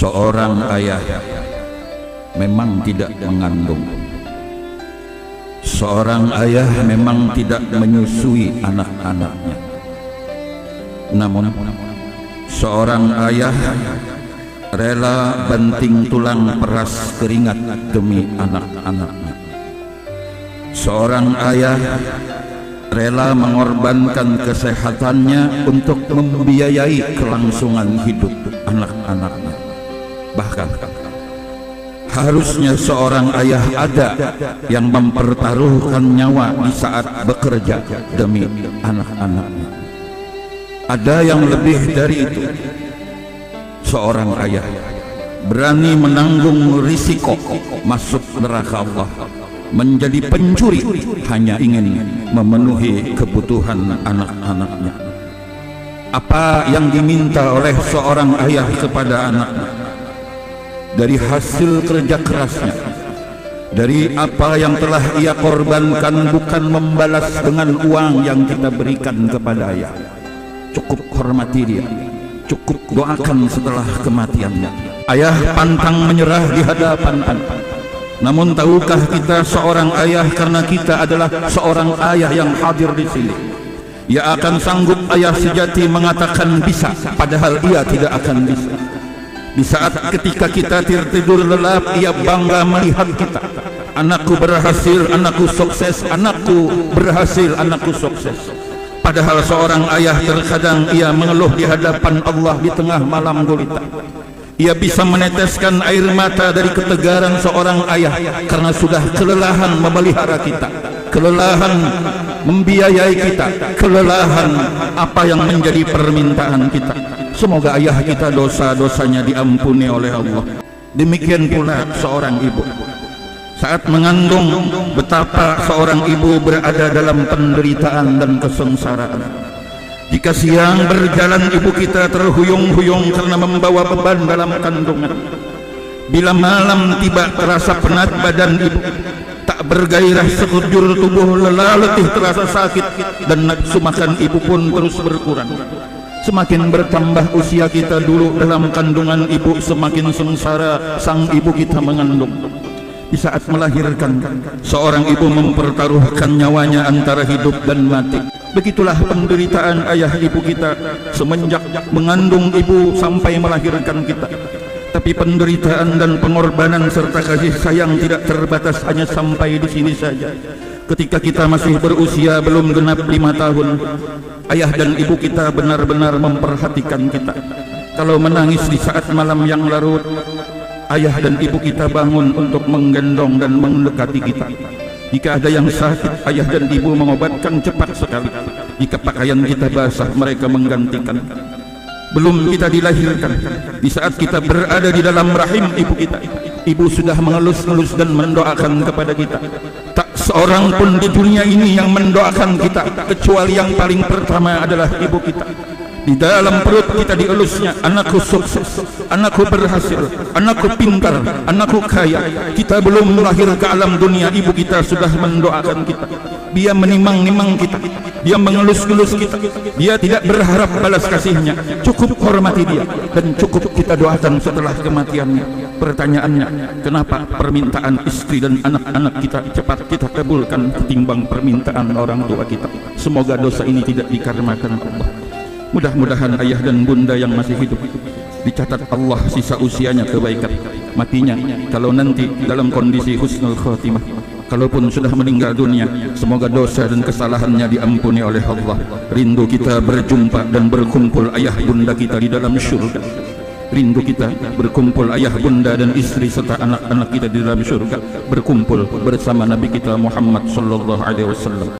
Seorang ayah memang tidak mengandung. Seorang ayah memang tidak menyusui anak-anaknya. Namun seorang ayah rela banting tulang peras keringat demi anak-anaknya. Seorang ayah rela mengorbankan kesehatannya untuk membiayai kelangsungan hidup anak-anaknya. Bahkan harusnya seorang ayah ada yang mempertaruhkan nyawa di saat bekerja demi anak-anaknya. Ada yang lebih dari itu. Seorang ayah berani menanggung risiko masuk neraka Allah, menjadi pencuri hanya ingin memenuhi kebutuhan anak-anaknya. Apa yang diminta oleh seorang ayah kepada anaknya dari hasil kerja kerasnya, dari apa yang telah ia korbankan, bukan membalas dengan uang yang kita berikan kepada ayah. Cukup hormati dia, cukup doakan setelah kematiannya. Ayah pantang menyerah di hadapan anak. Namun tahukah kita, seorang ayah, karena kita adalah seorang ayah yang hadir di sini, ia akan sanggup, ayah sejati, mengatakan bisa, padahal ia tidak akan bisa. Di saat ketika kita tertidur lelap, ia bangga melihat kita. Anakku berhasil, anakku sukses, anakku berhasil, anakku sukses. Padahal seorang ayah terkadang ia mengeluh di hadapan Allah di tengah malam gulita. Ia bisa meneteskan air mata dari ketegaran seorang ayah karena sudah kelelahan memelihara kita, kelelahan membiayai kita, kelelahan apa yang menjadi permintaan kita. Semoga ayah kita dosa-dosanya diampuni oleh Allah. Demikian pula seorang ibu. Saat mengandung, betapa seorang ibu berada dalam penderitaan dan kesengsaraan. Jika siang berjalan, ibu kita terhuyung-huyung karena membawa beban dalam kandungan. Bila malam tiba, terasa penat badan ibu, tak bergairah sekujur tubuh, lelah letih, terasa sakit, dan nafsu makan ibu pun terus berkurang. Semakin bertambah usia kita dulu dalam kandungan ibu, semakin sengsara sang ibu kita mengandung. Di saat melahirkan, seorang ibu mempertaruhkan nyawanya antara hidup dan mati. Begitulah penderitaan ayah ibu kita semenjak mengandung ibu sampai melahirkan kita. Tapi penderitaan dan pengorbanan serta kasih sayang tidak terbatas hanya sampai di sini saja. Ketika kita masih berusia belum genap 5 tahun, ayah dan ibu kita benar-benar memperhatikan kita. Kalau menangis di saat malam yang larut, ayah dan ibu kita bangun untuk menggendong dan mendekati kita. Jika ada yang sakit, ayah dan ibu mengobatkan cepat sekali. Jika pakaian kita basah, mereka menggantikan. Belum kita dilahirkan, di saat kita berada di dalam rahim ibu kita, ibu sudah mengelus-elus dan mendoakan kepada kita. Tak seorang pun di dunia ini yang mendoakan kita, kecuali yang paling pertama adalah ibu kita. Di dalam perut kita dielusnya, anakku sukses, anakku berhasil, anakku pintar, anakku kaya. Kita belum lahir ke alam dunia, ibu kita sudah mendoakan kita. Dia menimang-nimang kita, dia mengelus-elus kita, dia tidak berharap balas kasihnya. Cukup hormati dia dan cukup kita doakan setelah kematiannya. Pertanyaannya, kenapa permintaan istri dan anak-anak kita cepat kita kabulkan ketimbang permintaan orang tua kita? Semoga dosa ini tidak dikarmakan Allah. Mudah-mudahan ayah dan bunda yang masih hidup dicatat Allah sisa usianya kebaikan, matinya kalau nanti dalam kondisi husnul khatimah. Kalaupun sudah meninggal dunia, semoga dosa dan kesalahannya diampuni oleh Allah. Rindu kita berjumpa dan berkumpul ayah bunda kita di dalam syurga. Rindu kita berkumpul ayah bunda dan istri serta anak-anak kita di dalam syurga, berkumpul bersama Nabi kita Muhammad sallallahu alaihi wasallam.